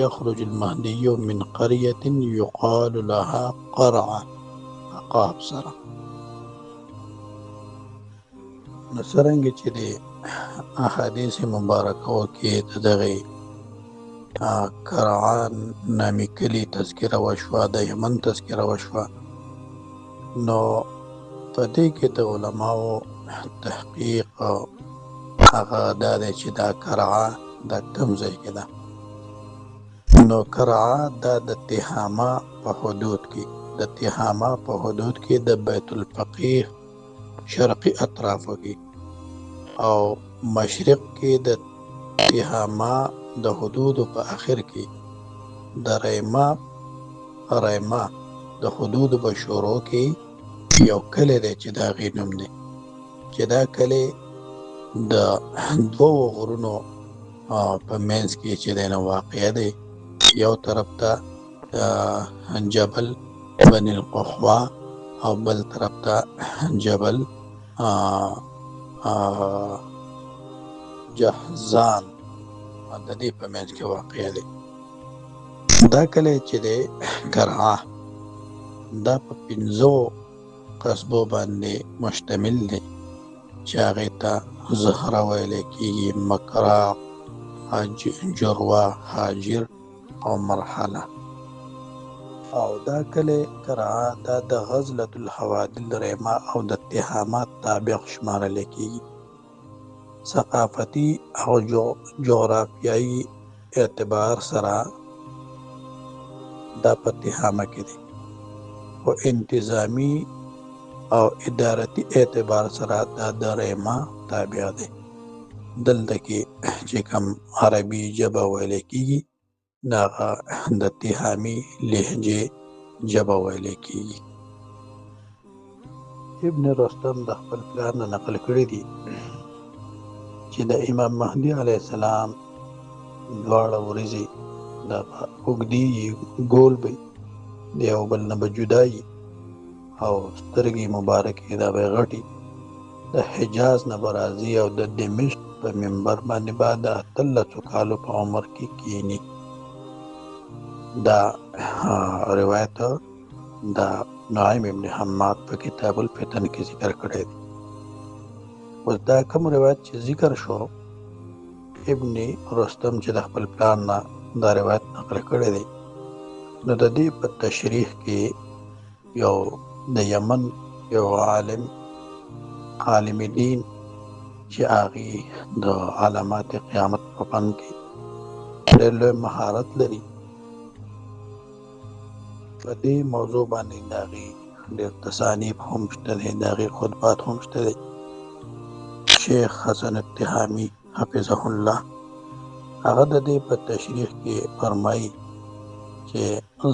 یخرج المهدی من قرية یقال لها قرعه قاف سره. نو څرنګه چې د احادیث مبارکو کې د دغې قرعان نامي کلي تذکره وشوه، د یمن تذکره وشوه، نو په دې کې د علماو تحقیق هغه دا دی چې دا قرعه دا کوم ځای کې ده. نو قرعه دا د تهامه په حدود کې، د تهامه په حدود کې د بیت الفقیه شرقي اطرافو کې، او مشرق کې د تهامه د حدودو په آخر کې د ریما د حدودو په شروع کې یو کلی دی چې دا غي نوم دی، چې دا کلی د دوو غرونو په منځ کې چې دی نو واقع دی. یو طرف ته جبل بن القحوه او بل طرف ته جبل جهزان د دې په منځ کې واقع دی. دا کلی چې دی قرعه دا په 5 قصبو باندې مشتمل دی چې هغې ته زهره ویلی کېږي، مکرا، جروه، حاجر او مرحله. او دا کلی قرعه دا د غزلة الحوادل ریما او د تهامه تابع شمارلی کېږي. ثقافتي او جغرافیایي اعتبار سره دا په تهامه کې دی، خو انتظامی او ادارتی اعتبار سره دا د ریما تابع دی. دلته کې چې کوم عربي ژبه ویل کېږي هغه د تهامي لهجې ژبه ویل کېږي. ابن رستم د خپل پلار نه نقل کړی دی چې د امام مهدي علیه السلام دواړه ورځې دا اوږدې ګول به د یو بل نه به جدا وي او سترګې مبارکې دا به غټي، د حجاز نه به راځي او د دمشق په منبر باندې به د 13 کالو په عمر کې کینی. دا روایت دا نعیم ابن حماد په کتاب الفتن کې ذکر کړی دی. اوس دا کوم روایت چې ذکر شو، ابن رستم چې د خپل پلان نه دا روایت نقل کړی دی، نو د دې په تشریح کې یو د یمن یو عالم دین چې هغې د علامات قیامت په فن کې ډېر لوی مهارت لري، په دې موضوع باندې د هغې ډېر تصانیف هم شته دی، د هغې خطبات هم شته دی. شیخ حسن التهامي حفظه الله هغه د دې په تشریح کې فرمایي چې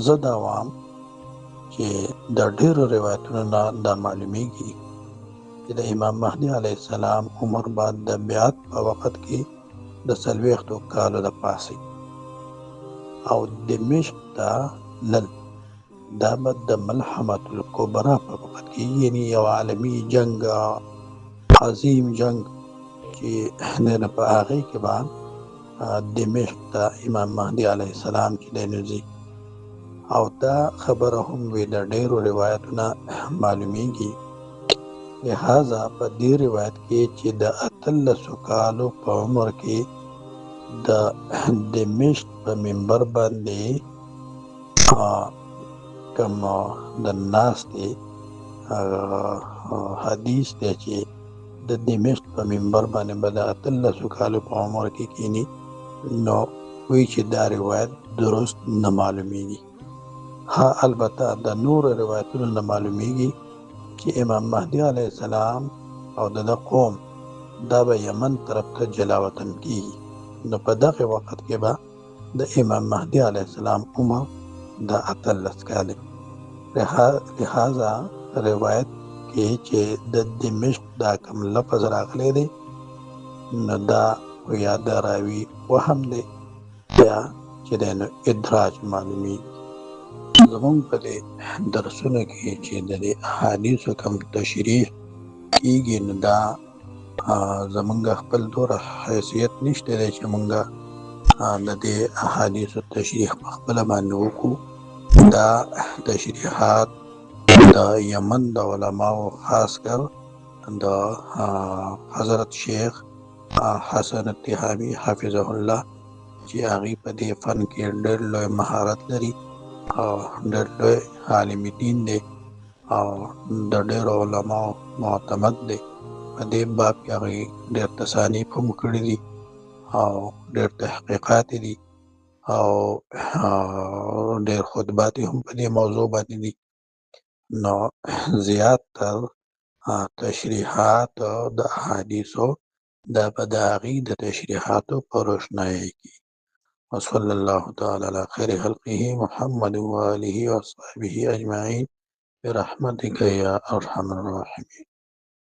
زه دا وایم چې د ډېرو روایتونو نه دا معلومیږي چې د امام مهدي علیه السلام عمر بعد د بیعت په وخت کې د 40 کالو د پاسه او دمشق ته لل دا به د ملحمة الکبرى په وخت کې، یعنی یو عالمي جنگ، عظیم جنگ چې نه په هغې کې به دمشق ته امام مهدي علیه السلام چې دی نوځي. او دا خبره هم وی د ډېرو روایتونه معلومیږي. لہذا په دې روایت کې چې د 13 کالو په عمر کې د دمشق په منبر باندې کوم د ناس دی حدیث دی چې د دمشق په منبر باندې به د 13 کالو په عمر کې کینی، نو وی چې دا روایت درست نه معلومیږي. ها البته د نور روایتونو نه معلومیږي چې امام مهدي علیه السلام او د قوم دا به یمن طرف ته جلا وطن کیږي، نو په دغه وخت کې به د امام مهدي علیه السلام عمر د 13 کال. لہذا روایت کې چې د دمشق دا کوم لفظ راغلی دی، نو دا یا د راوي وهم دی یا چې د ادراج معلومي. زمونږ په دې درسونو کې چې د احادیثو کوم تشریح کېږي، نو دا زمونږ خپل دوره حیثیت نشته دی چې مونږ د دې احادیثو تشریح په خپله باندې وکړو. دا تشریحات د یمن د علماو خاص کر د حضرت شیخ حسن التهامي حفظه الله چې هغې په دې فن کې ډېر لوی مهارت لري او ډېر لوی عالم دین دی او د ډېرو علماو معتمد دی. په دې باب کې هغې ډېر تصانیف هم کړي دي او ډېر تحقیقات دي او ډېر خطبات هم په دې موضوع باندې دي. نو زیات تر تشریحات د احادیثو دا به د هغې د تشریحاتو په روشنایۍ کې. وصلی الله تعالی علی خیر خلقه محمد و آله و اصحابه اجمعین برحمتک یا ارحم الراحمین.